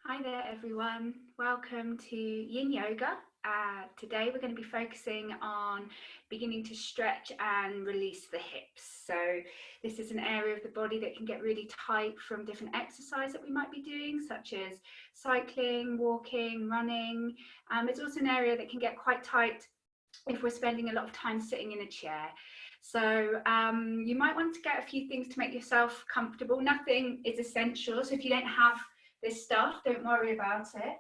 Hi there everyone, welcome to Yin Yoga. Today we're going to be focusing on beginning to stretch and release the hips. So this is an area of the body that can get really tight from different exercise that we might be doing, such as cycling, walking, running. It's also an area that can get quite tight if we're spending a lot of time sitting in a chair. So you might want to get a few things to make yourself comfortable. Nothing is essential, so if you don't have this stuff, don't worry about it.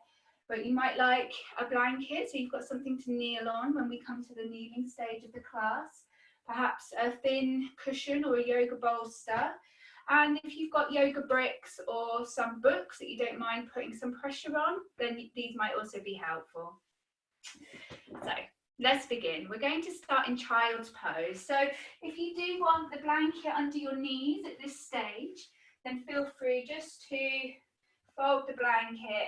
But you might like a blanket, so you've got something to kneel on when we come to the kneeling stage of the class. Perhaps a thin cushion or a yoga bolster. And if you've got yoga bricks or some books that you don't mind putting some pressure on, then these might also be helpful. So let's begin. We're going to start in child's pose. So if you do want the blanket under your knees at this stage, then feel free just to fold the blanket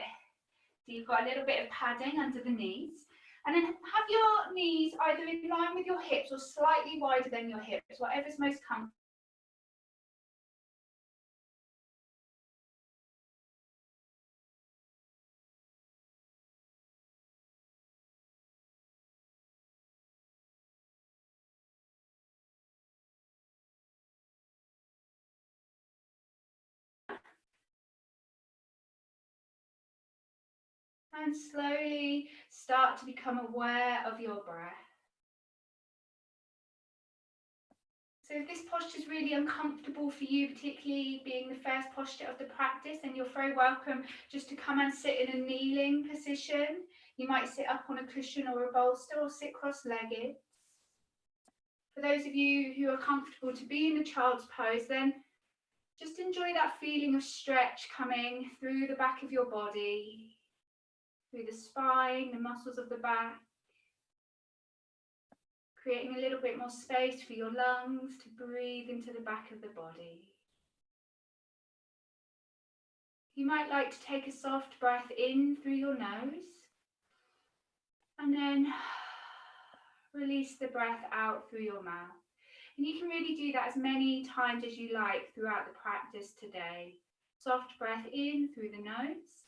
so you've got a little bit of padding under the knees. And then have your knees either in line with your hips or slightly wider than your hips, whatever's most comfortable. And slowly start to become aware of your breath. So if this posture is really uncomfortable for you, particularly being the first posture of the practice, then you're very welcome just to come and sit in a kneeling position. You might sit up on a cushion or a bolster or sit cross-legged. For those of you who are comfortable to be in the child's pose, then just enjoy that feeling of stretch coming through the back of your body, through the spine, the muscles of the back, creating a little bit more space for your lungs to breathe into the back of the body. You might like to take a soft breath in through your nose and then release the breath out through your mouth. And you can really do that as many times as you like throughout the practice today. Soft breath in through the nose,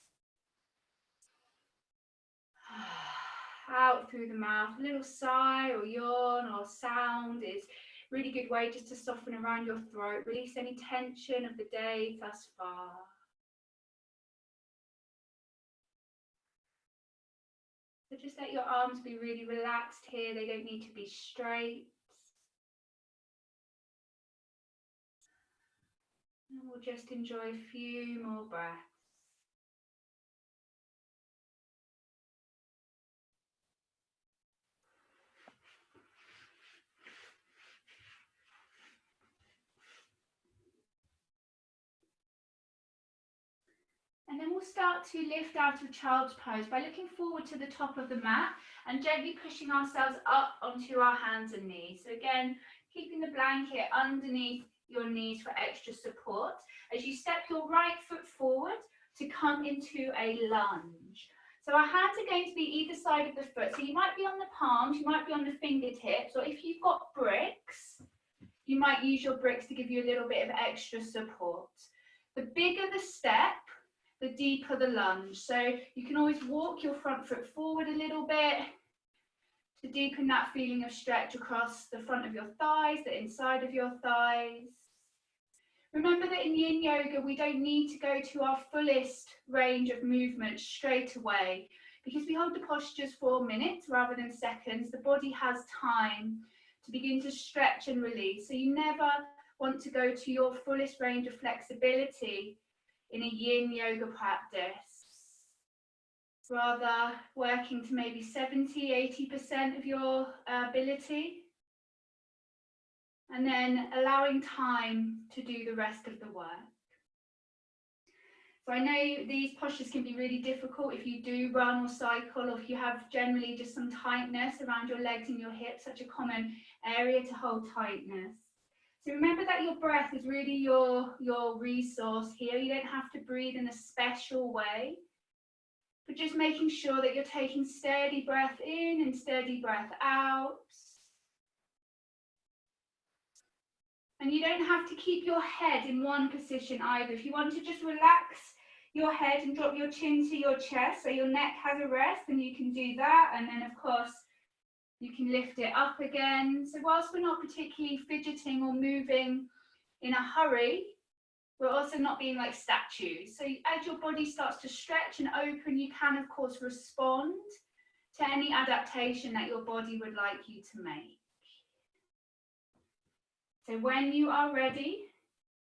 out through the mouth. A little sigh or yawn or sound is a really good way just to soften around your throat, release any tension of the day thus far. So just let your arms be really relaxed here, they don't need to be straight. And we'll just enjoy a few more breaths. And then we'll start to lift out of child's pose by looking forward to the top of the mat and gently pushing ourselves up onto our hands and knees. So again, keeping the blanket underneath your knees for extra support as you step your right foot forward to come into a lunge. So our hands are going to be either side of the foot. So you might be on the palms, you might be on the fingertips, or if you've got bricks, you might use your bricks to give you a little bit of extra support. The bigger the step, the deeper the lunge. So you can always walk your front foot forward a little bit to deepen that feeling of stretch across the front of your thighs, the inside of your thighs. Remember that in Yin Yoga, we don't need to go to our fullest range of movement straight away. Because we hold the postures for minutes rather than seconds, the body has time to begin to stretch and release. So you never want to go to your fullest range of flexibility in a Yin Yoga practice, rather working to maybe 70–80% of your ability, and then allowing time to do the rest of the work. So I know these postures can be really difficult if you do run or cycle, or if you have generally just some tightness around your legs and your hips, such a common area to hold tightness. So remember that your breath is really your resource here. You don't have to breathe in a special way, but just making sure that you're taking steady breath in and steady breath out. And you don't have to keep your head in one position either. If you want to just relax your head and drop your chin to your chest so your neck has a rest, and you can do that. And then of course you can lift it up again. So whilst we're not particularly fidgeting or moving in a hurry, we're also not being like statues. So as your body starts to stretch and open, you can of course respond to any adaptation that your body would like you to make. So when you are ready,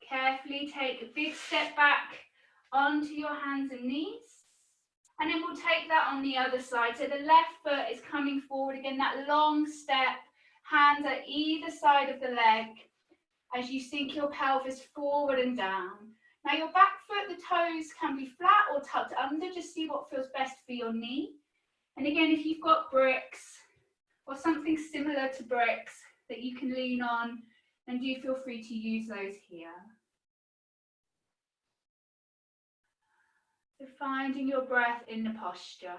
carefully take a big step back onto your hands and knees. And then we'll take that on the other side. So the left foot is coming forward again, that long step, hands at either side of the leg as you sink your pelvis forward and down. Now your back foot, the toes can be flat or tucked under, just see what feels best for your knee. And again, if you've got bricks or something similar to bricks that you can lean on, then do feel free to use those here. So finding your breath in the posture.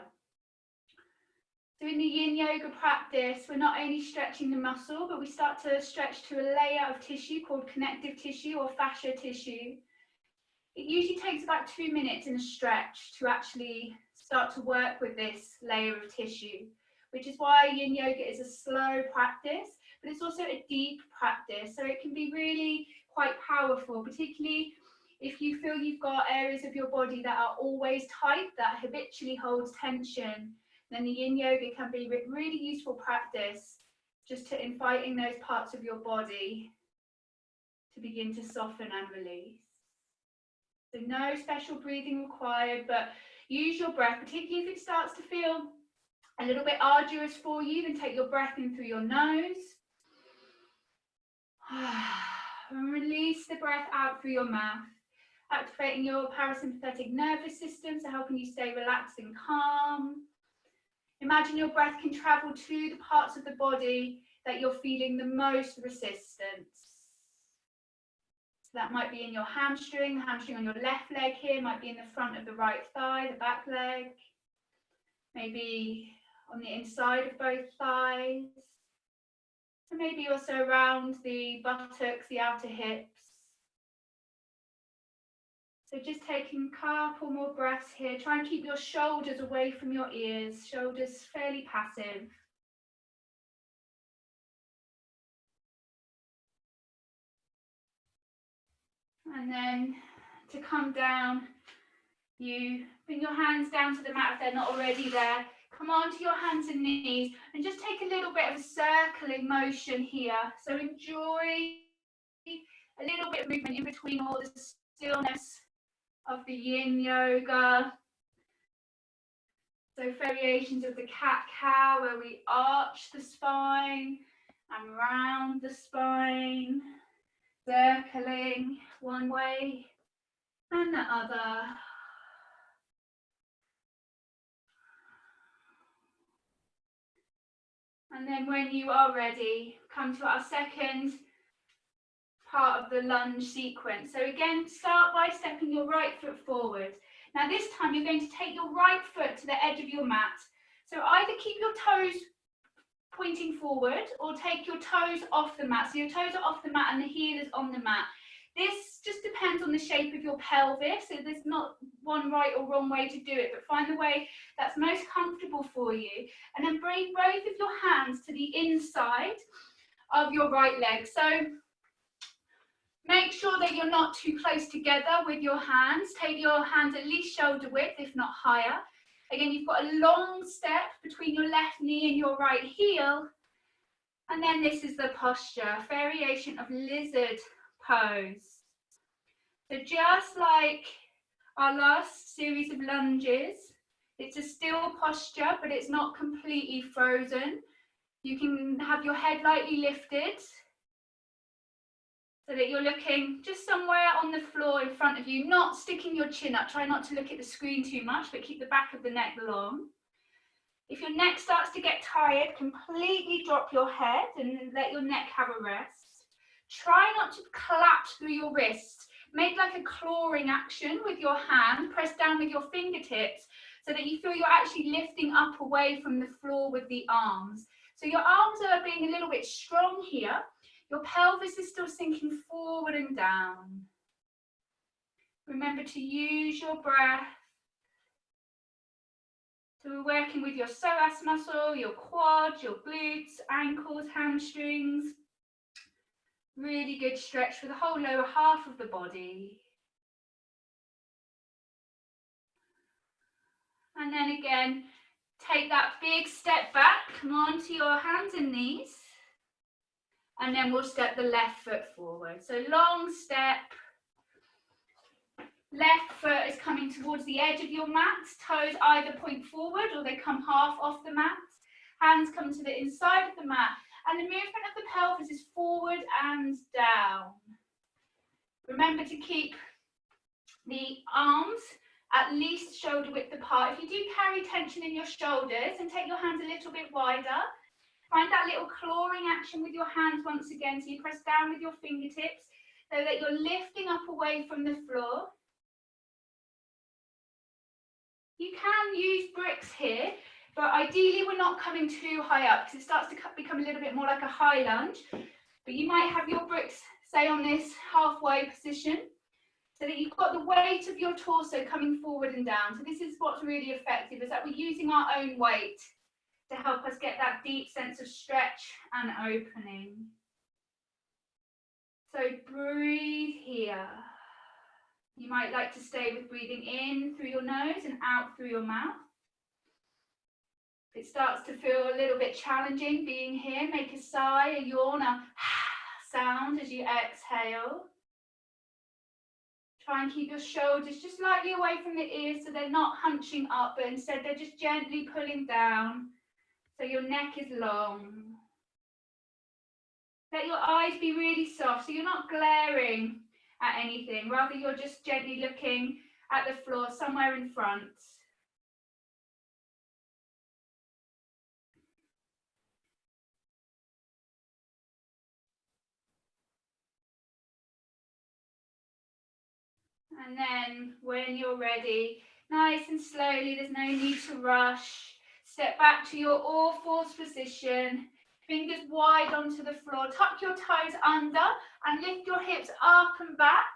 So in the yin yoga practice, we're not only stretching the muscle, but we start to stretch to a layer of tissue called connective tissue or fascia tissue. It usually takes about 2 minutes in a stretch to actually start to work with this layer of tissue, which is why yin yoga is a slow practice, but it's also a deep practice. So it can be really quite powerful, particularly if you feel you've got areas of your body that are always tight, that habitually holds tension, then the yin yoga can be a really useful practice just to inviting those parts of your body to begin to soften and release. So no special breathing required, but use your breath, particularly if it starts to feel a little bit arduous for you, then take your breath in through your nose. And release the breath out through your mouth, activating your parasympathetic nervous system, so helping you stay relaxed and calm. Imagine your breath can travel to the parts of the body that you're feeling the most resistance. So that might be in your hamstring, the hamstring on your left leg here, might be in the front of the right thigh, the back leg, maybe on the inside of both thighs, and maybe also around the buttocks, the outer hips. So just taking a couple more breaths here. Try and keep your shoulders away from your ears, shoulders fairly passive. And then to come down, you bring your hands down to the mat if they're not already there. Come onto your hands and knees and just take a little bit of circling motion here. So enjoy a little bit of movement in between all the stillness of the yin yoga. So variations of the cat-cow where we arch the spine and round the spine, circling one way and the other. And then when you are ready, come to our second part of the lunge sequence. So again, start by stepping your right foot forward. Now this time you're going to take your right foot to the edge of your mat. So either keep your toes pointing forward or take your toes off the mat. So your toes are off the mat and the heel is on the mat. This just depends on the shape of your pelvis, so there's not one right or wrong way to do it, but find the way that's most comfortable for you. And then bring both of your hands to the inside of your right leg. So make sure that you're not too close together with your hands. Take your hands at least shoulder width, if not higher. Again, you've got a long step between your left knee and your right heel. And then this is the posture, variation of lizard pose. So just like our last series of lunges, it's a still posture, but it's not completely frozen. You can have your head lightly lifted so that you're looking just somewhere on the floor in front of you, not sticking your chin up. Try not to look at the screen too much, but keep the back of the neck long. If your neck starts to get tired, completely drop your head and let your neck have a rest. Try not to collapse through your wrists. Make like a clawing action with your hand. Press down with your fingertips so that you feel you're actually lifting up away from the floor with the arms. So your arms are being a little bit strong here. Your pelvis is still sinking forward and down. Remember to use your breath. So we're working with your psoas muscle, your quads, your glutes, ankles, hamstrings. Really good stretch for the whole lower half of the body. And then again, take that big step back, come on to your hands and knees. And then we'll step the left foot forward. So long step. Left foot is coming towards the edge of your mat. Toes either point forward or they come half off the mat. Hands come to the inside of the mat. And the movement of the pelvis is forward and down. Remember to keep the arms at least shoulder width apart. If you do carry tension in your shoulders, and take your hands a little bit wider, find that little clawing action with your hands once again. So you press down with your fingertips so that you're lifting up away from the floor. You can use bricks here, but ideally we're not coming too high up because it starts to become a little bit more like a high lunge. But you might have your bricks, say, on this halfway position, so that you've got the weight of your torso coming forward and down. So this is what's really effective, is that we're using our own weight to help us get that deep sense of stretch and opening. So breathe here. You might like to stay with breathing in through your nose and out through your mouth. If it starts to feel a little bit challenging being here, make a sigh, a yawn, a sound as you exhale. Try and keep your shoulders just slightly away from the ears so they're not hunching up, but instead they're just gently pulling down so your neck is long. Let your eyes be really soft so you're not glaring at anything, rather you're just gently looking at the floor somewhere in front. And then when you're ready, nice and slowly, there's no need to rush. Step back to your all fours position, fingers wide onto the floor, tuck your toes under and lift your hips up and back.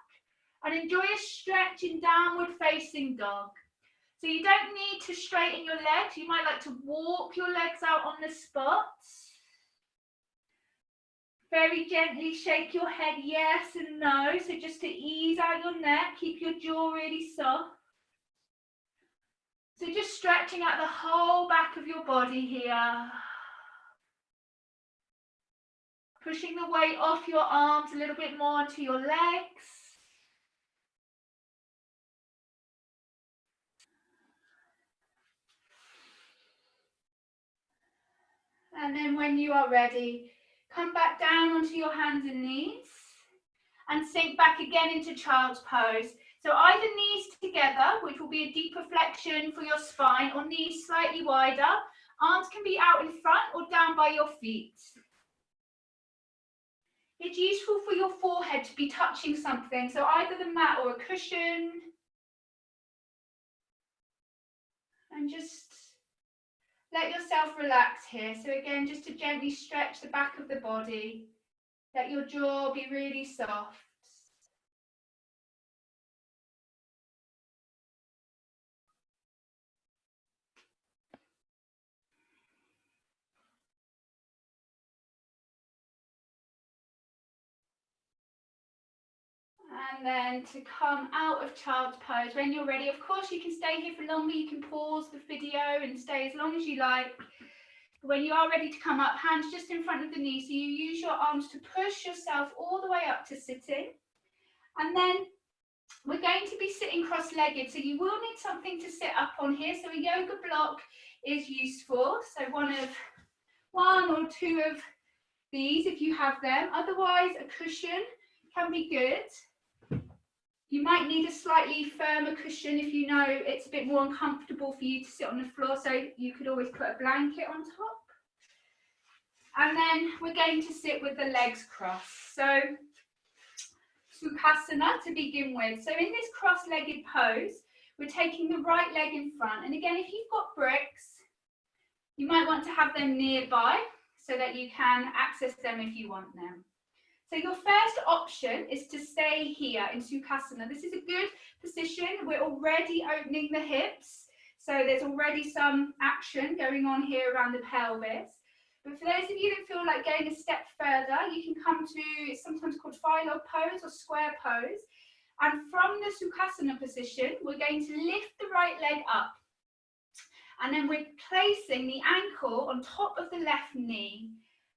And enjoy a stretch in downward facing dog. So you don't need to straighten your legs. You might like to walk your legs out on the spot. Very gently shake your head yes and no. So just to ease out your neck, keep your jaw really soft. So just stretching out the whole back of your body here. Pushing the weight off your arms a little bit more onto your legs. And then when you are ready, come back down onto your hands and knees and sink back again into child's pose. So either knees together, which will be a deeper flexion for your spine, or knees slightly wider. Arms can be out in front or down by your feet. It's useful for your forehead to be touching something, so either the mat or a cushion. And just let yourself relax here. So again, just to gently stretch the back of the body. Let your jaw be really soft. And then to come out of child's pose when you're ready. Of course, you can stay here for longer. You can pause the video and stay as long as you like. When you are ready to come up, hands just in front of the knee. So you use your arms to push yourself all the way up to sitting. And then we're going to be sitting cross-legged. So you will need something to sit up on here. So a yoga block is useful. So one or two of these if you have them. Otherwise, a cushion can be good. You might need a slightly firmer cushion if you know it's a bit more uncomfortable for you to sit on the floor, so you could always put a blanket on top. And then we're going to sit with the legs crossed. So Sukhasana to begin with. So in this cross-legged pose, we're taking the right leg in front. And again, if you've got bricks, you might want to have them nearby so that you can access them if you want them. So your first option is to stay here in Sukhasana. This is a good position. We're already opening the hips. So there's already some action going on here around the pelvis. But for those of you that feel like going a step further, you can come to, it's sometimes called file pose or square pose. And from the Sukhasana position, we're going to lift the right leg up. And then we're placing the ankle on top of the left knee.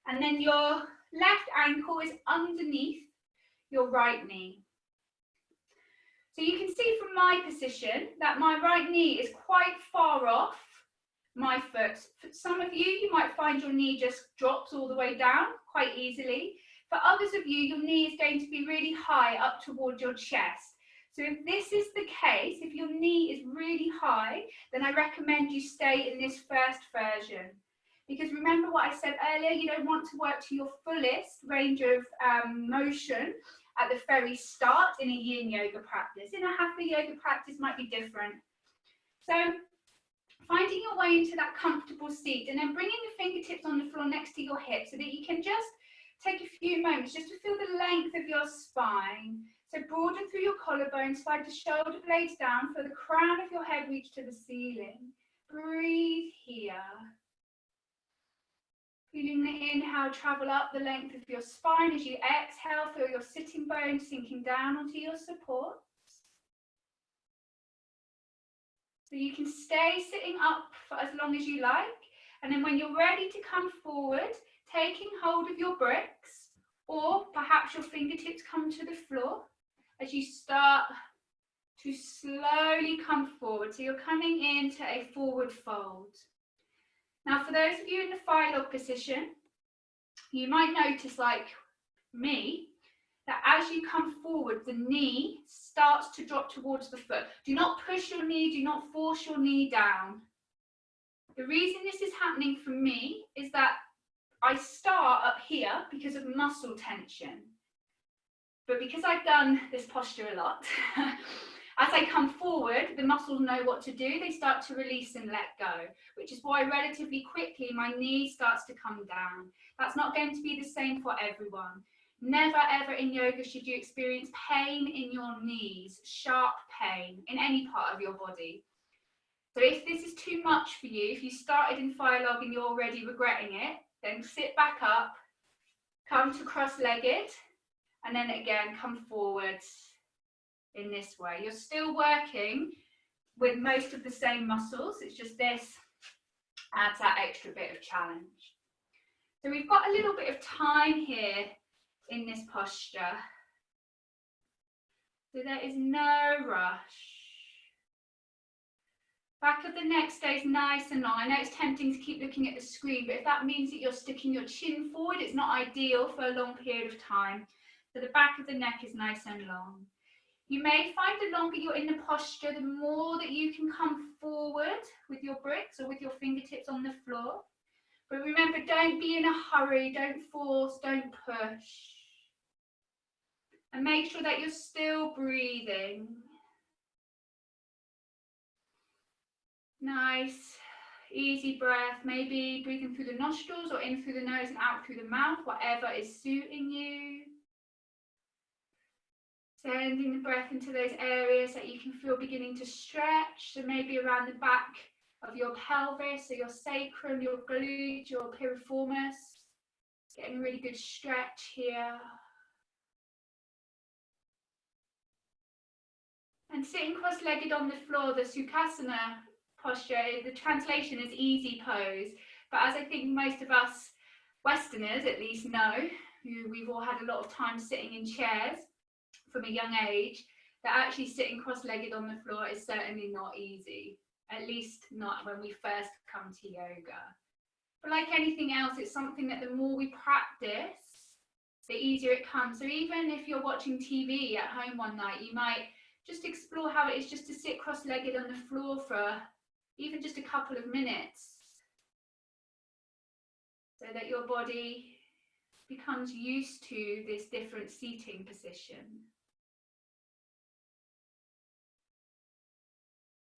And then your left ankle is underneath your right knee. So you can see from my position that my right knee is quite far off my foot. For some of you, you might find your knee just drops all the way down quite easily. For others of you, your knee is going to be really high up towards your chest. So if this is the case, if your knee is really high, then I recommend you stay in this first version. Because remember what I said earlier, you don't want to work to your fullest range of motion at the very start in a yin yoga practice. In a hatha yoga practice might be different. So finding your way into that comfortable seat and then bringing the fingertips on the floor next to your hips so that you can just take a few moments just to feel the length of your spine. So broaden through your collarbone, slide the shoulder blades down, feel the crown of your head reach to the ceiling. Breathe here. Feeling the inhale travel up the length of your spine. As you exhale, feel your sitting bones sinking down onto your supports. So you can stay sitting up for as long as you like. And then when you're ready to come forward, taking hold of your bricks, or perhaps your fingertips come to the floor as you start to slowly come forward. So you're coming into a forward fold. Now, for those of you in the fire log position, you might notice, like me, that as you come forward, the knee starts to drop towards the foot. Do not push your knee, do not force your knee down. The reason this is happening for me is that I start up here because of muscle tension. But because I've done this posture a lot, as I come forward, the muscles know what to do. They start to release and let go, which is why relatively quickly my knee starts to come down. That's not going to be the same for everyone. Never ever in yoga should you experience pain in your knees, sharp pain in any part of your body. So if this is too much for you, if you started in fire log and you're already regretting it, then sit back up, come to cross-legged, and then again come forward in this way. You're still working with most of the same muscles, it's just this adds that extra bit of challenge. So we've got a little bit of time here in this posture. So there is no rush. Back of the neck stays nice and long. I know it's tempting to keep looking at the screen, but if that means that you're sticking your chin forward, it's not ideal for a long period of time. So the back of the neck is nice and long. You may find the longer you're in the posture, the more that you can come forward with your bricks or with your fingertips on the floor. But remember, don't be in a hurry, don't force, don't push. And make sure that you're still breathing. Nice, easy breath, maybe breathing through the nostrils or in through the nose and out through the mouth, whatever is suiting you. Sending the breath into those areas that you can feel beginning to stretch, so maybe around the back of your pelvis, so your sacrum, your glute, your piriformis. Getting a really good stretch here. And sitting cross-legged on the floor, the Sukhasana posture, the translation is easy pose. But as I think most of us Westerners at least know, we've all had a lot of time sitting in chairs from a young age, that actually sitting cross-legged on the floor is certainly not easy. At least not when we first come to yoga. But like anything else, it's something that the more we practice, the easier it comes. So even if you're watching TV at home one night, you might just explore how it is just to sit cross-legged on the floor for even just a couple of minutes, so that your body becomes used to this different seating position.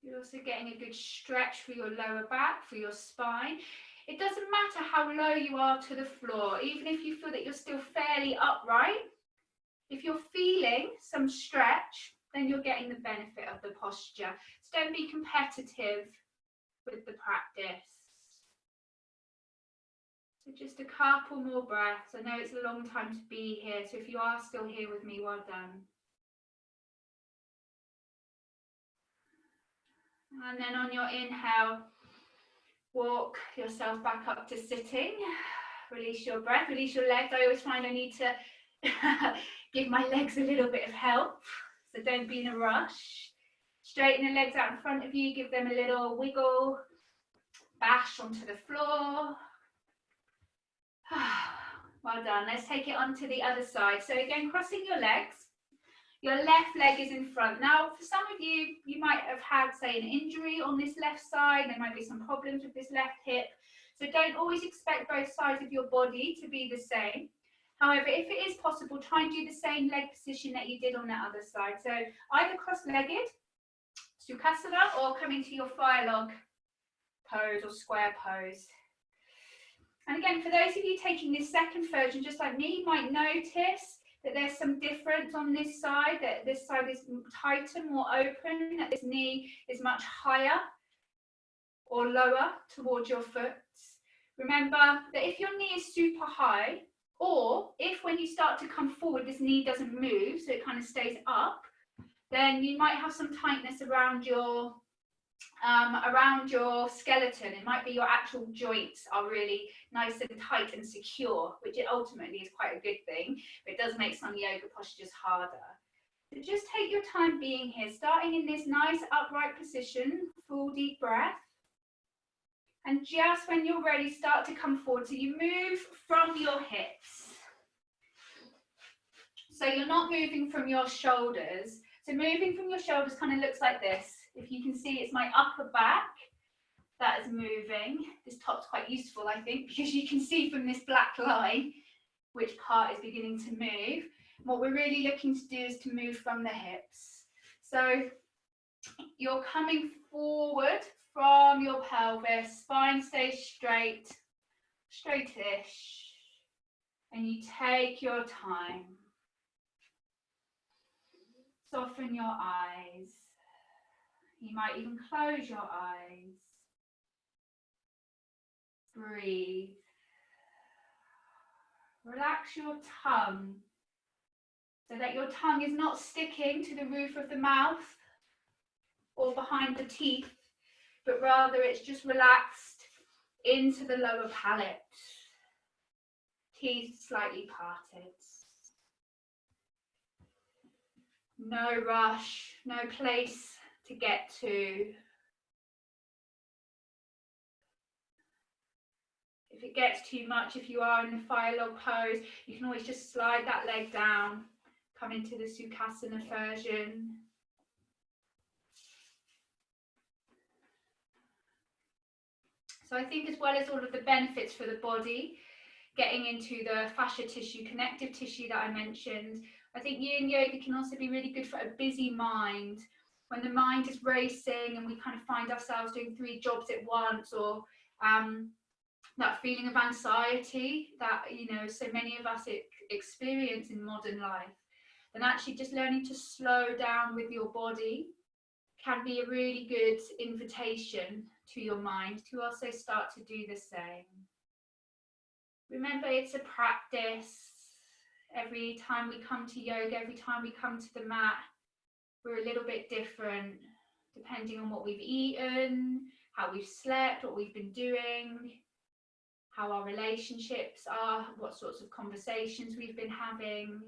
You're also getting a good stretch for your lower back, for your spine. It doesn't matter how low you are to the floor, even if you feel that you're still fairly upright. If you're feeling some stretch, then you're getting the benefit of the posture. So don't be competitive with the practice. So just a couple more breaths. I know it's a long time to be here, so if you are still here with me, well done. And then on your inhale, walk yourself back up to sitting. Release your breath, release your legs. I always find I need to give my legs a little bit of help, so don't be in a rush. Straighten the legs out in front of you, give them a little wiggle, bash onto the floor. Well done. Let's take it on to the other side. So again, crossing your legs. Your left leg is in front. Now, for some of you, you might have had, say, an injury on this left side. There might be some problems with this left hip. So don't always expect both sides of your body to be the same. However, if it is possible, try and do the same leg position that you did on the other side. So either cross-legged, Sukhasana, or coming to your fire log pose or square pose. And again, for those of you taking this second version, just like me, you might notice that there's some difference on this side, that this side is tighter, more open, that this knee is much higher or lower towards your foot. Remember that if your knee is super high, or if when you start to come forward, this knee doesn't move, so it kind of stays up, then you might have some tightness around your skeleton. It might be your actual joints are really nice and tight and secure, which it ultimately is quite a good thing, but it does make some yoga postures harder. So just take your time being here, starting in this nice upright position, full deep breath. And just when you're ready, start to come forward. So you move from your hips. So you're not moving from your shoulders. So moving from your shoulders kind of looks like this. If you can see, it's my upper back that is moving. This top's quite useful, I think, because you can see from this black line which part is beginning to move. What we're really looking to do is to move from the hips. So you're coming forward from your pelvis, spine stays straight, straightish, and you take your time. Soften your eyes. You might even close your eyes. Breathe. Relax your tongue so that your tongue is not sticking to the roof of the mouth or behind the teeth, but rather it's just relaxed into the lower palate. Teeth slightly parted. No rush, no place to get to. If it gets too much, if you are in the fire log pose, you can always just slide that leg down, come into the Sukhasana version. So I think, as well as all of the benefits for the body, getting into the fascia tissue, connective tissue that I mentioned, I think yin yoga can also be really good for a busy mind. When the mind is racing and we kind of find ourselves doing 3 jobs at once, or that feeling of anxiety that, you know, so many of us experience in modern life, then actually just learning to slow down with your body can be a really good invitation to your mind to also start to do the same. Remember, it's a practice. Every time we come to yoga, every time we come to the mat, we're a little bit different, depending on what we've eaten, how we've slept, what we've been doing, how our relationships are, what sorts of conversations we've been having.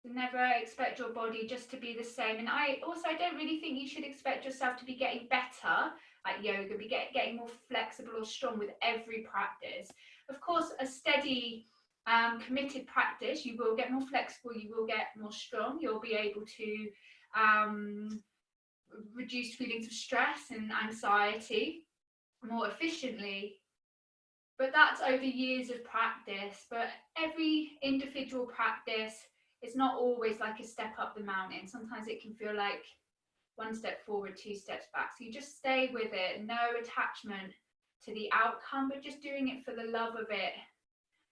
Never expect your body just to be the same. And I don't really think you should expect yourself to be getting better at yoga, be getting more flexible or strong with every practice. Of course, a steady, committed practice, you will get more flexible, you will get more strong, you'll be able to reduce feelings of stress and anxiety more efficiently. But that's over years of practice. But every individual practice, it's not always like a step up the mountain. Sometimes it can feel like 1 step forward, 2 steps back. So you just stay with it, no attachment to the outcome, but just doing it for the love of it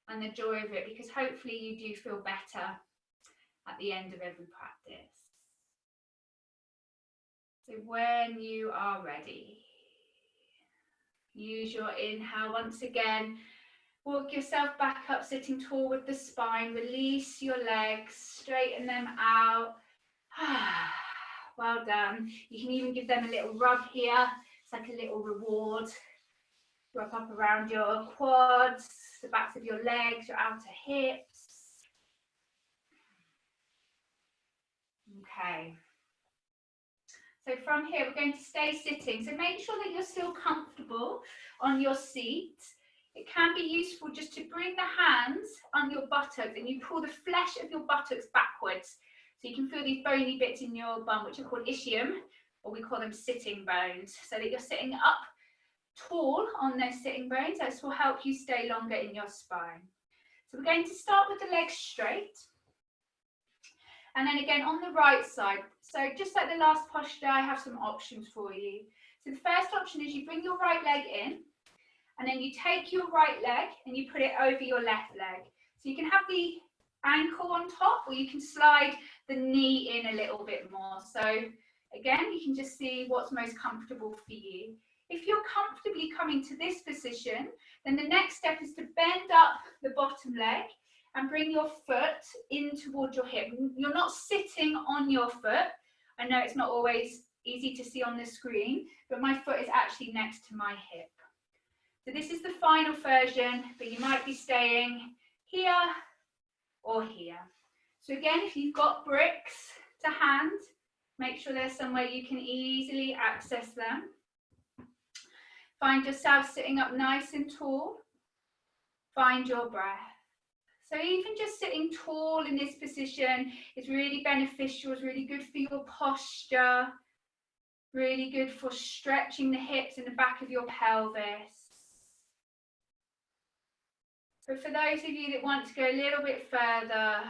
and the joy of it, because hopefully you do feel better at the end of every practice. So when you are ready, use your inhale once again. Walk yourself back up, sitting tall with the spine. Release your legs, straighten them out. Well done. You can even give them a little rub here. It's like a little reward. Rub up around your quads, the backs of your legs, your outer hips. Okay. So from here, we're going to stay sitting. So make sure that you're still comfortable on your seat. It can be useful just to bring the hands on your buttocks and you pull the flesh of your buttocks backwards. So you can feel these bony bits in your bum, which are called ischium, or we call them sitting bones, so that you're sitting up tall on those sitting bones. This will help you stay longer in your spine. So we're going to start with the legs straight. And then again on the right side. So just like the last posture, I have some options for you. So the first option is you bring your right leg in, and then you take your right leg and you put it over your left leg. So you can have the ankle on top, or you can slide the knee in a little bit more. So again, you can just see what's most comfortable for you. If you're comfortably coming to this position, then the next step is to bend up the bottom leg and bring your foot in towards your hip. You're not sitting on your foot. I know it's not always easy to see on the screen, but my foot is actually next to my hip. So this is the final version, but you might be staying here or here. So again, if you've got bricks to hand, make sure there's somewhere you can easily access them. Find yourself sitting up nice and tall. Find your breath. So even just sitting tall in this position is really beneficial, it's really good for your posture, really good for stretching the hips and the back of your pelvis. But for those of you that want to go a little bit further,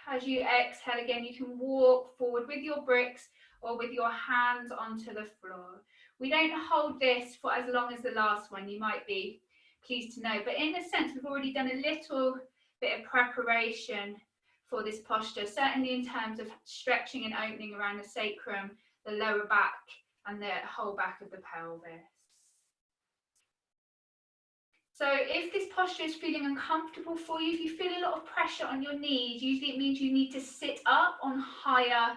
as you exhale again, you can walk forward with your bricks or with your hands onto the floor. We don't hold this for as long as the last one, you might be pleased to know. But in a sense, we've already done a little bit of preparation for this posture, certainly in terms of stretching and opening around the sacrum, the lower back, and the whole back of the pelvis. So if this posture is feeling uncomfortable for you, if you feel a lot of pressure on your knees, usually it means you need to sit up on higher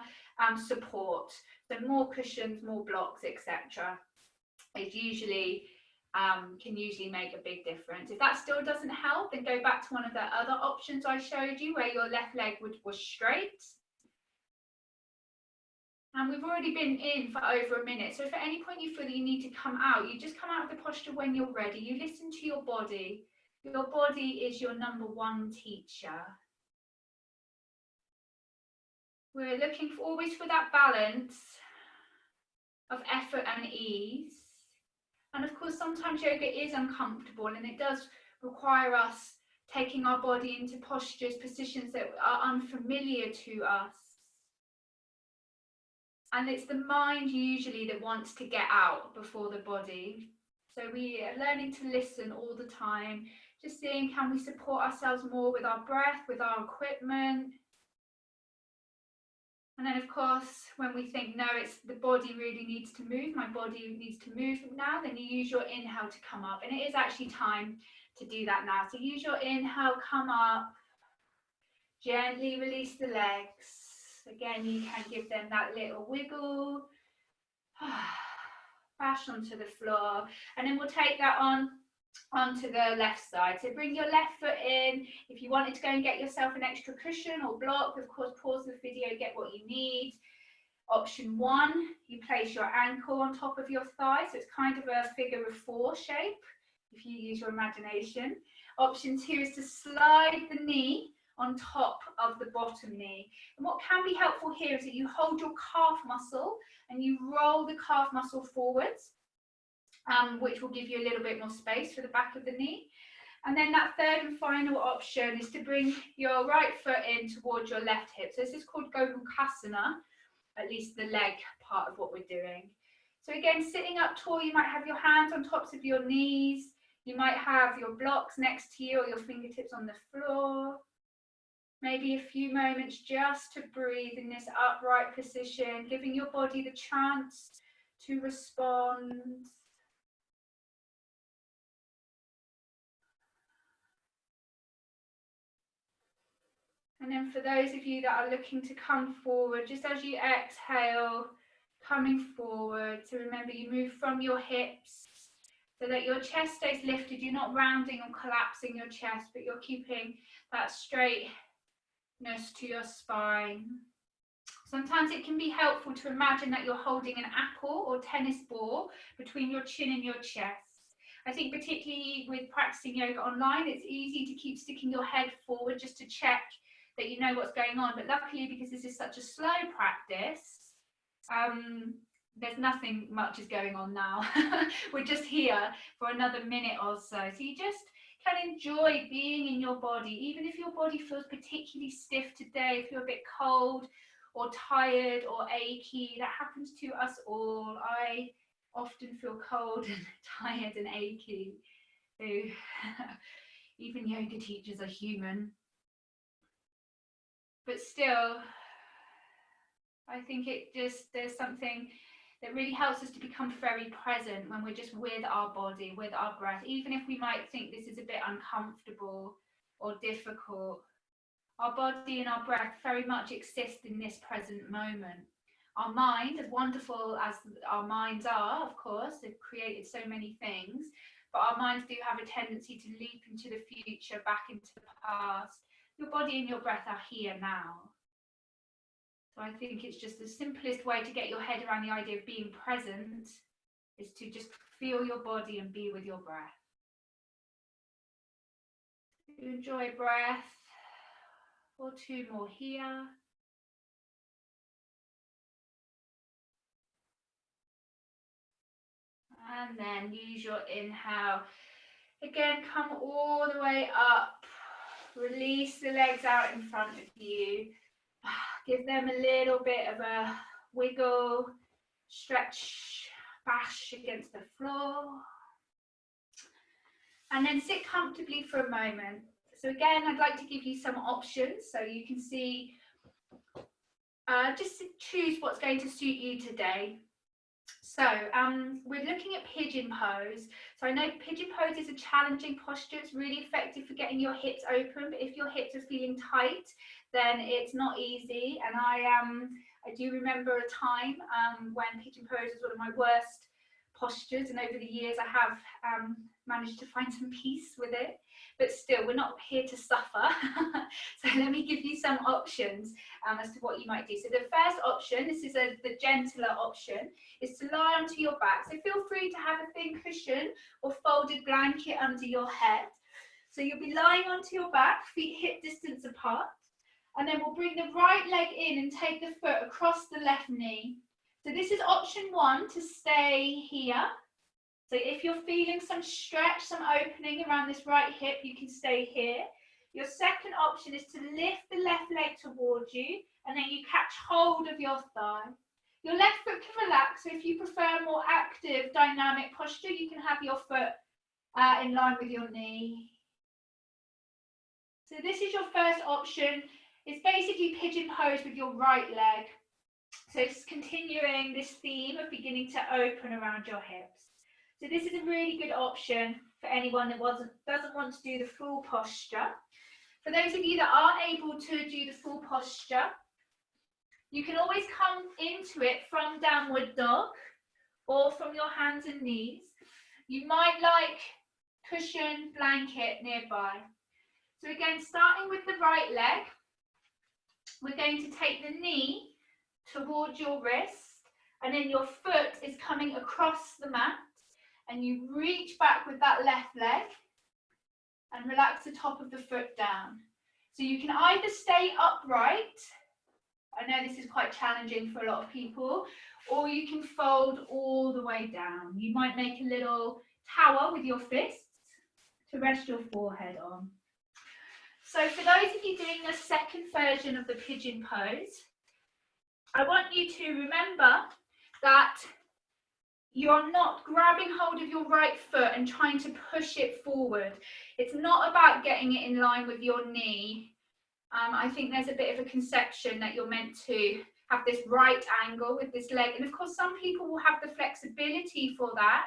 support. So more cushions, more blocks, etc. It usually can usually make a big difference. If that still doesn't help, then go back to one of the other options I showed you where your left leg was straight. And we've already been in for over a minute. So if at any point you feel that you need to come out, you just come out of the posture when you're ready. You listen to your body. Your body is your number one teacher. We're looking always for that balance of effort and ease. And of course, sometimes yoga is uncomfortable and it does require us taking our body into postures, positions that are unfamiliar to us. And it's the mind usually that wants to get out before the body. So we are learning to listen all the time, just seeing, can we support ourselves more with our breath, with our equipment? And then of course, when we think, no, it's the body really needs to move, my body needs to move now, then you use your inhale to come up. And it is actually time to do that now. So use your inhale, come up, gently release the legs. Again, you can give them that little wiggle, bash onto the floor, and then we'll take that onto the left side. So bring your left foot in. If you wanted to go and get yourself an extra cushion or block, of course, pause the video, get what you need. Option 1, you place your ankle on top of your thigh, so it's kind of a figure of 4 shape, if you use your imagination. Option 2 is to slide the knee on top of the bottom knee. And what can be helpful here is that you hold your calf muscle and you roll the calf muscle forwards, which will give you a little bit more space for the back of the knee. And then that third and final option is to bring your right foot in towards your left hip. So this is called Gomukhasana, at least the leg part of what we're doing. So again, sitting up tall, you might have your hands on tops of your knees. You might have your blocks next to you or your fingertips on the floor. Maybe a few moments just to breathe in this upright position, giving your body the chance to respond. And then for those of you that are looking to come forward, just as you exhale, coming forward, to remember you move from your hips so that your chest stays lifted. You're not rounding or collapsing your chest, but you're keeping that straightness to your spine. Sometimes it can be helpful to imagine that you're holding an apple or tennis ball between your chin and your chest. I think particularly with practicing yoga online, it's easy to keep sticking your head forward just to check that you know what's going on. But luckily, because this is such a slow practice, there's nothing much is going on now. We're just here for another minute or so. So you just can enjoy being in your body, even if your body feels particularly stiff today, if you're a bit cold or tired or achy. That happens to us all. I often feel cold and tired and achy. Even yoga teachers are human. But still, I think there's something that really helps us to become very present when we're just with our body, with our breath, even if we might think this is a bit uncomfortable or difficult. Our body and our breath very much exist in this present moment. Our mind, as wonderful as our minds are, of course, they've created so many things, but our minds do have a tendency to leap into the future, back into the past. Your body and your breath are here now. So I think it's just the simplest way to get your head around the idea of being present is to just feel your body and be with your breath. Enjoy breath, or two more here. And then use your inhale. Again, come all the way up. Release the legs out in front of you. Give them a little bit of a wiggle, stretch, bash against the floor. And then sit comfortably for a moment. So again, I'd like to give you some options so you can see, just to choose what's going to suit you today. So we're looking at pigeon pose. So I know pigeon pose is a challenging posture. It's really effective for getting your hips open, but if your hips are feeling tight, then it's not easy. And I do remember a time when pigeon pose was one of my worst postures, and over the years I have managed to find some peace with it. But still, we're not here to suffer. So let me give you some options as to what you might do. So the first option, this is the gentler option, is to lie onto your back. So feel free to have a thin cushion or folded blanket under your head. So you'll be lying onto your back, feet hip distance apart. And then we'll bring the right leg in and take the foot across the left knee. So this is option one, to stay here. So if you're feeling some stretch, some opening around this right hip, you can stay here. Your second option is to lift the left leg towards you, and then you catch hold of your thigh. Your left foot can relax, so if you prefer a more active, dynamic posture, you can have your foot in line with your knee. So this is your first option. It's basically pigeon pose with your right leg. So it's continuing this theme of beginning to open around your hips. So this is a really good option for anyone that doesn't want to do the full posture. For those of you that aren't able to do the full posture, you can always come into it from downward dog or from your hands and knees. You might like cushion, blanket nearby. So again, starting with the right leg, we're going to take the knee towards your wrist, and then your foot is coming across the mat, and you reach back with that left leg and relax the top of the foot down. So you can either stay upright, I know this is quite challenging for a lot of people, or you can fold all the way down. You might make a little tower with your fists to rest your forehead on. So for those of you doing the second version of the pigeon pose, I want you to remember that you're not grabbing hold of your right foot and trying to push it forward. It's not about getting it in line with your knee. I think there's a bit of a conception that you're meant to have this right angle with this leg. And of course, some people will have the flexibility for that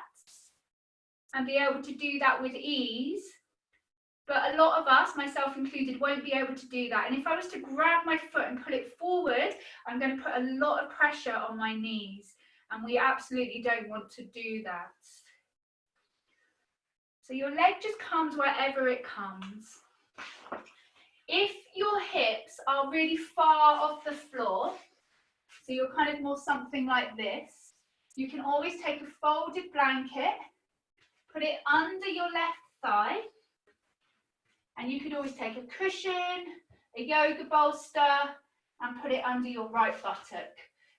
and be able to do that with ease. But a lot of us, myself included, won't be able to do that. And if I was to grab my foot and pull it forward, I'm going to put a lot of pressure on my knees. And we absolutely don't want to do that. So your leg just comes wherever it comes. If your hips are really far off the floor, so you're kind of more something like this, you can always take a folded blanket, put it under your left thigh, and you could always take a cushion, a yoga bolster, and put it under your right buttock,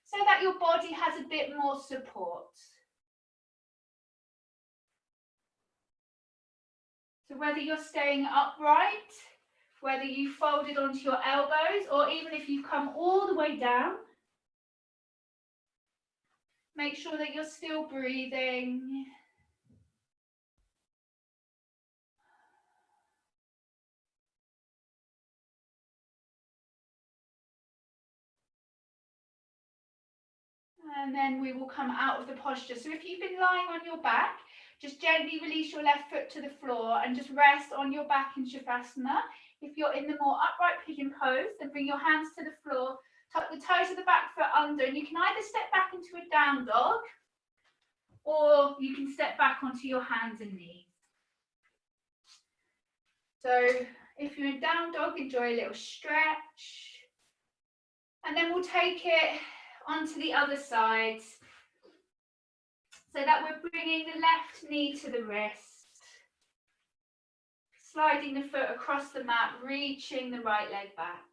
so that your body has a bit more support. So whether you're staying upright, whether you fold it onto your elbows, or even if you've come all the way down, make sure that you're still breathing. And then we will come out of the posture. So if you've been lying on your back, just gently release your left foot to the floor and just rest on your back in Shavasana. If you're in the more upright pigeon pose, then bring your hands to the floor, tuck the toes of the back foot under, and you can either step back into a down dog, or you can step back onto your hands and knees. So if you're in down dog, enjoy a little stretch. And then we'll take it onto the other side, so that we're bringing the left knee to the wrist, sliding the foot across the mat, reaching the right leg back.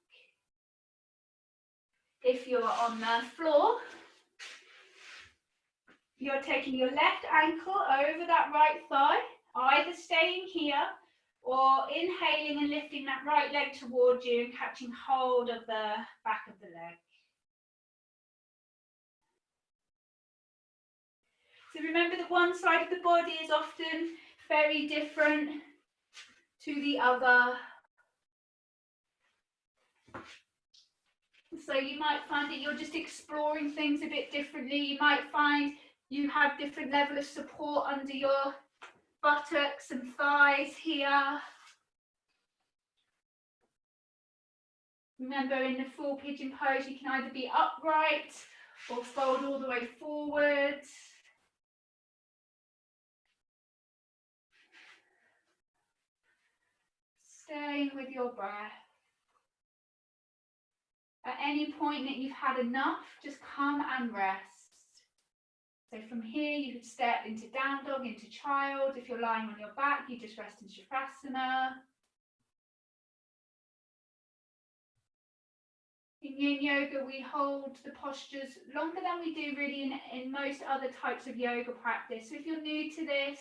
If you're on the floor, you're taking your left ankle over that right thigh, either staying here or inhaling and lifting that right leg towards you and catching hold of the back of the leg. So remember that one side of the body is often very different to the other. So you might find that you're just exploring things a bit differently. You might find you have different level of support under your buttocks and thighs here. Remember, in the full pigeon pose, you can either be upright or fold all the way forward. Staying with your breath. At any point that you've had enough, just come and rest. So from here, you could step into down dog, into child. If you're lying on your back, you just rest in Shavasana. In Yin Yoga, we hold the postures longer than we do really in most other types of yoga practice. So if you're new to this,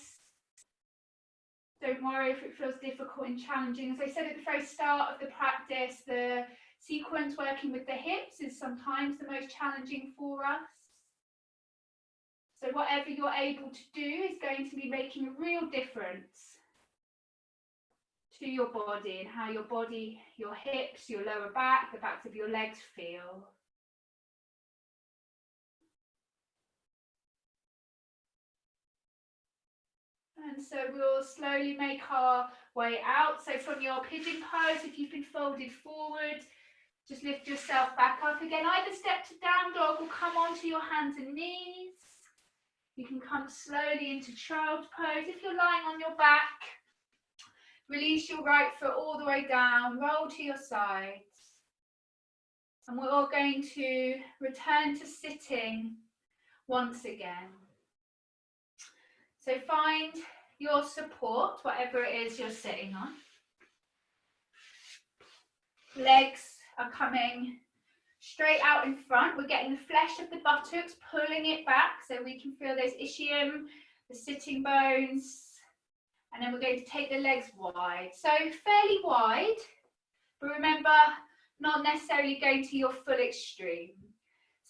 don't worry if it feels difficult and challenging. As I said at the very start of the practice, the sequence working with the hips is sometimes the most challenging for us. So whatever you're able to do is going to be making a real difference to your body and how your body, your hips, your lower back, the backs of your legs feel. And so we'll slowly make our way out. So from your pigeon pose, if you've been folded forward, just lift yourself back up again. Either step to down dog or come onto your hands and knees. You can come slowly into child pose. If you're lying on your back, release your right foot all the way down, roll to your sides. And we're all going to return to sitting once again. So find your support, whatever it is you're sitting on. Legs are coming straight out in front. We're getting the flesh of the buttocks, pulling it back so we can feel those ischium, the sitting bones. And then we're going to take the legs wide. So fairly wide, but remember, not necessarily going to your full extreme.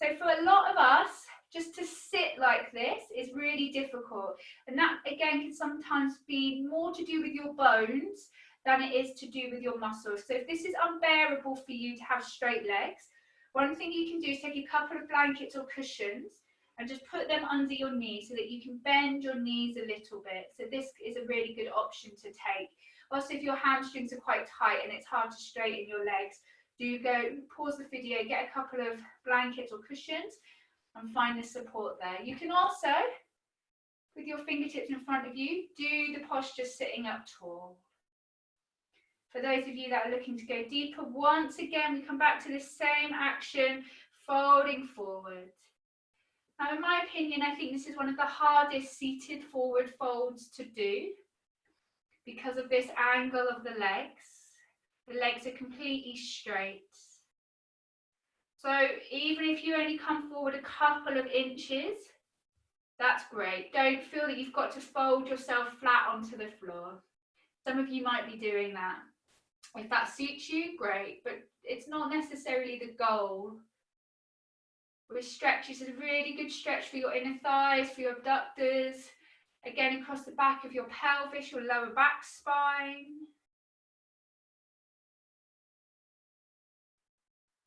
So for a lot of us, just to sit like this is really really difficult. And that, again, can sometimes be more to do with your bones than it is to do with your muscles. So if this is unbearable for you to have straight legs, one thing you can do is take a couple of blankets or cushions and just put them under your knees so that you can bend your knees a little bit. So this is a really good option to take. Also, if your hamstrings are quite tight and it's hard to straighten your legs, do go pause the video, get a couple of blankets or cushions and find the support there. You can also, with your fingertips in front of you, do the posture sitting up tall. For those of you that are looking to go deeper, once again, we come back to the same action, folding forward. Now, in my opinion, I think this is one of the hardest seated forward folds to do because of this angle of the legs. The legs are completely straight. So even if you only come forward a couple of inches, that's great. Don't feel that you've got to fold yourself flat onto the floor. Some of you might be doing that. If that suits you, great, but it's not necessarily the goal. With stretch, it's a really good stretch for your inner thighs, for your abductors, again across the back of your pelvis, your lower back spine.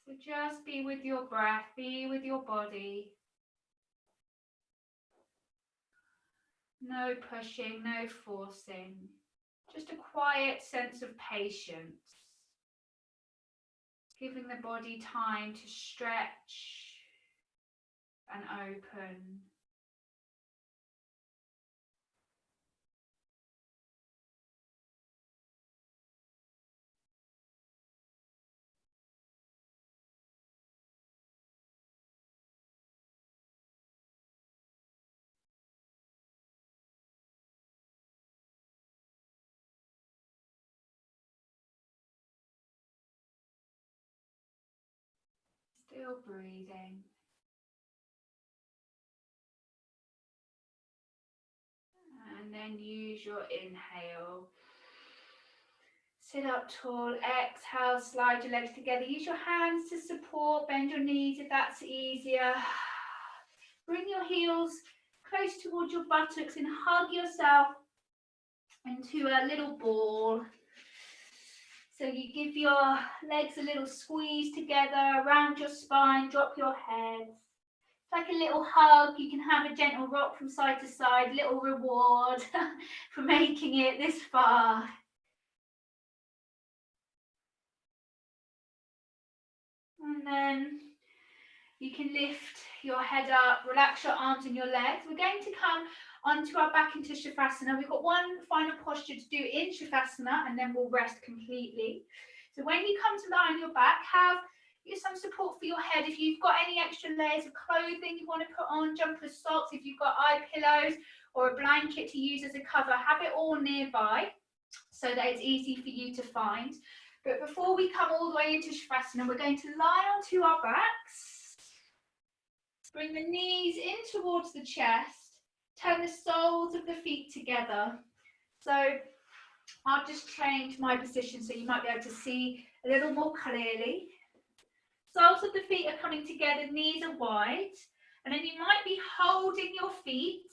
So just be with your breath, be with your body. No pushing, no forcing. Just a quiet sense of patience. Giving the body time to stretch and open. Still breathing. And then use your inhale. Sit up tall, exhale, slide your legs together. Use your hands to support, bend your knees if that's easier. Bring your heels close towards your buttocks and hug yourself into a little ball. So you give your legs a little squeeze together around your spine, drop your head. It's like a little hug. You can have a gentle rock from side to side, little reward for making it this far. And then you can lift your head up, relax your arms and your legs. We're going to come onto our back into Shavasana. We've got one final posture to do in Shavasana and then we'll rest completely. So when you come to lie on your back, use some support for your head. If you've got any extra layers of clothing you want to put on, jumpers, socks, if you've got eye pillows or a blanket to use as a cover, have it all nearby so that it's easy for you to find. But before we come all the way into Shavasana, we're going to lie onto our backs. Bring the knees in towards the chest. Turn the soles of the feet together. So I'll just change my position so you might be able to see a little more clearly. Soles of the feet are coming together, knees are wide. And then you might be holding your feet,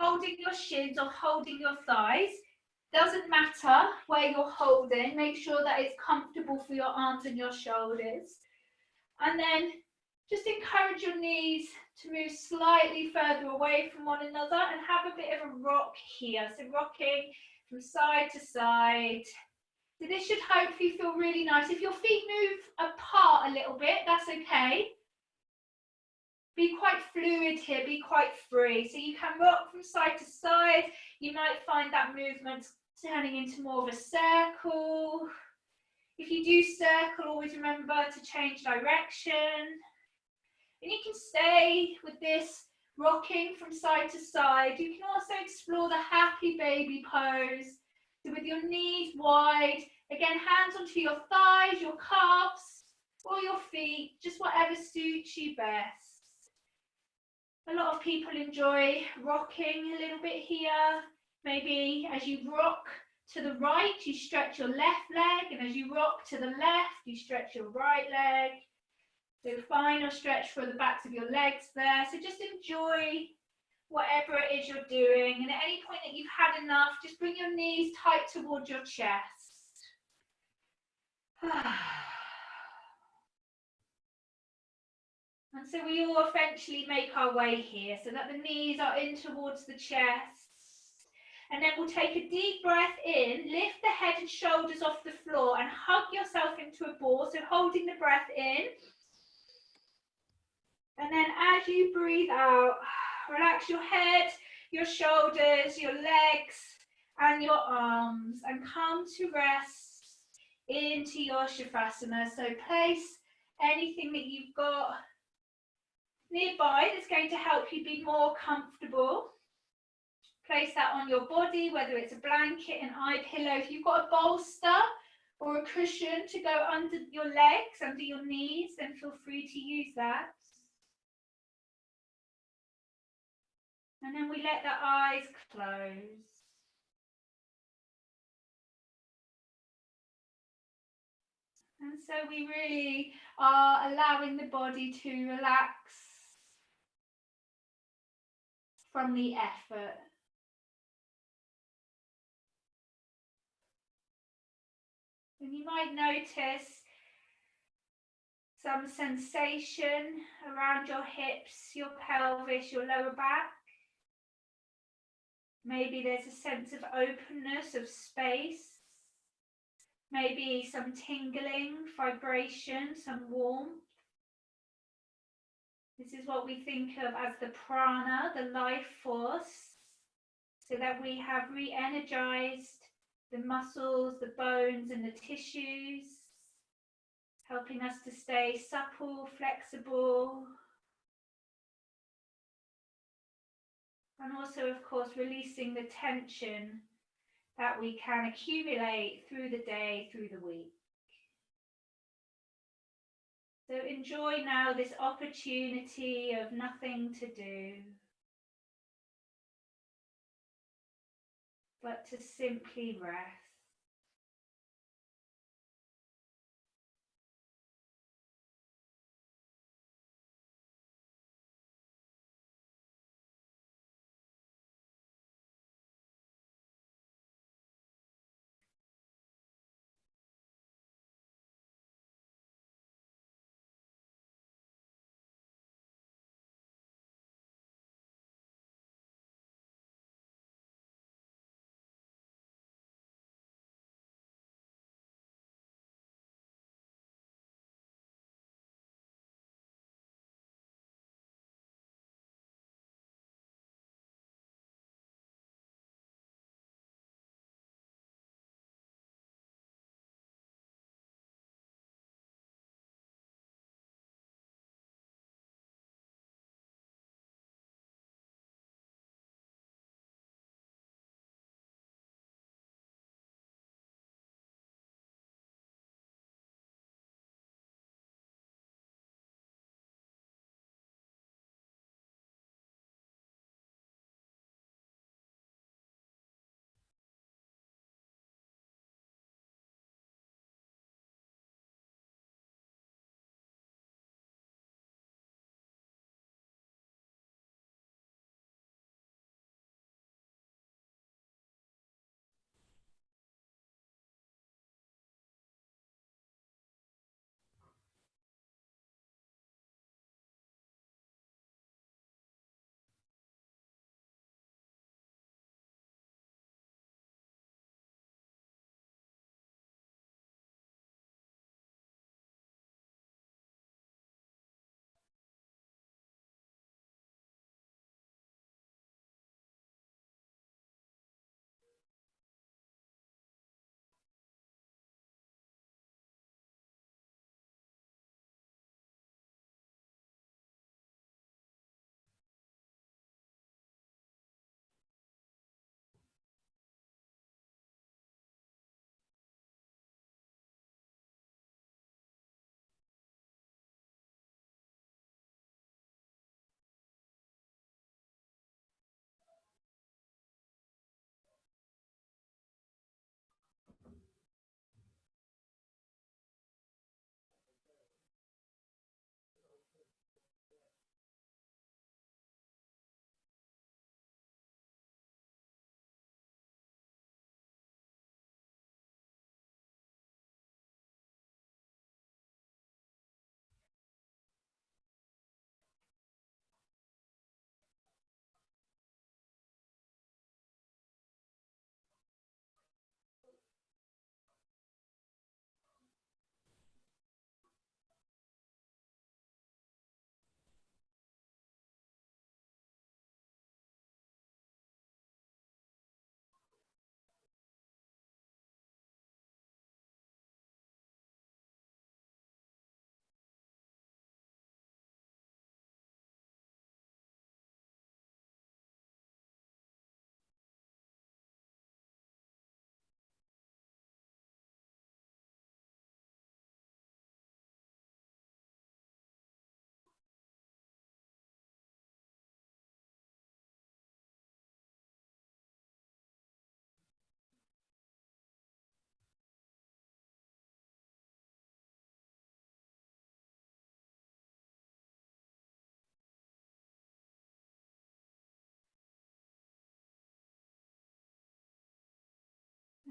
holding your shins or holding your thighs. Doesn't matter where you're holding, make sure that it's comfortable for your arms and your shoulders. And then just encourage your knees to move slightly further away from one another and have a bit of a rock here. So rocking from side to side. So this should hopefully feel really nice. If your feet move apart a little bit, that's okay. Be quite fluid here, be quite free. So you can rock from side to side. You might find that movement turning into more of a circle. If you do circle, always remember to change direction. And you can stay with this rocking from side to side. You can also explore the happy baby pose. So with your knees wide, again, hands onto your thighs, your calves, or your feet, just whatever suits you best. A lot of people enjoy rocking a little bit here. Maybe as you rock to the right, you stretch your left leg, and as you rock to the left, you stretch your right leg. So final stretch for the backs of your legs there. So just enjoy whatever it is you're doing. And at any point that you've had enough, just bring your knees tight towards your chest. And so we all eventually make our way here so that the knees are in towards the chest. And then we'll take a deep breath in, lift the head and shoulders off the floor and hug yourself into a ball. So holding the breath in. And then as you breathe out, relax your head, your shoulders, your legs and your arms and come to rest into your Shavasana. So place anything that you've got nearby that's going to help you be more comfortable. Place that on your body, whether it's a blanket, an eye pillow. If you've got a bolster or a cushion to go under your legs, under your knees, then feel free to use that. And then we let the eyes close. And so we really are allowing the body to relax from the effort. And you might notice some sensation around your hips, your pelvis, your lower back. Maybe there's a sense of openness, of space. Maybe some tingling, vibration, some warmth. This is what we think of as the prana, the life force, so that we have re-energized the muscles, the bones and the tissues, helping us to stay supple, flexible, and also, of course, releasing the tension that we can accumulate through the day, through the week. So enjoy now this opportunity of nothing to do, but to simply rest.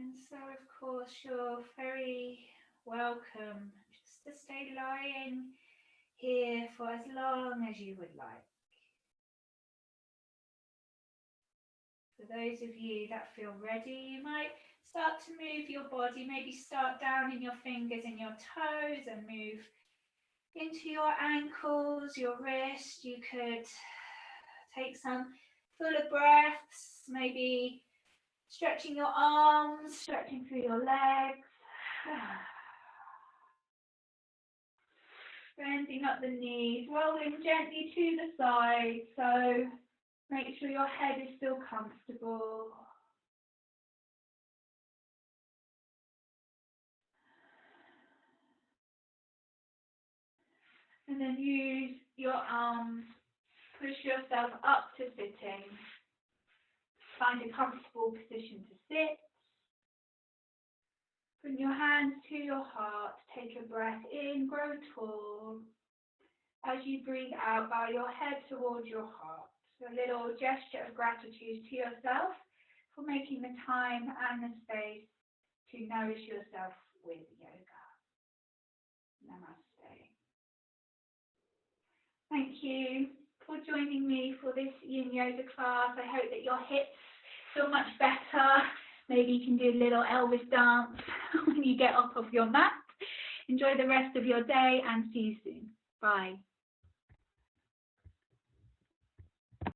And so, of course, you're very welcome just to stay lying here for as long as you would like. For those of you that feel ready, you might start to move your body, maybe start down in your fingers and your toes and move into your ankles, your wrist. You could take some fuller breaths, maybe stretching your arms, stretching through your legs. Bending up the knees, rolling gently to the side, so make sure your head is still comfortable. And then use your arms, push yourself up to sitting. Find a comfortable position to sit. Bring your hands to your heart, take a breath in, grow tall. As you breathe out, bow your head towards your heart. So a little gesture of gratitude to yourself for making the time and the space to nourish yourself with yoga. Namaste. Thank you for joining me for this yin yoga class. I hope that your hips feel much better. Maybe you can do a little Elvis dance when you get off of your mat. Enjoy the rest of your day and see you soon. Bye.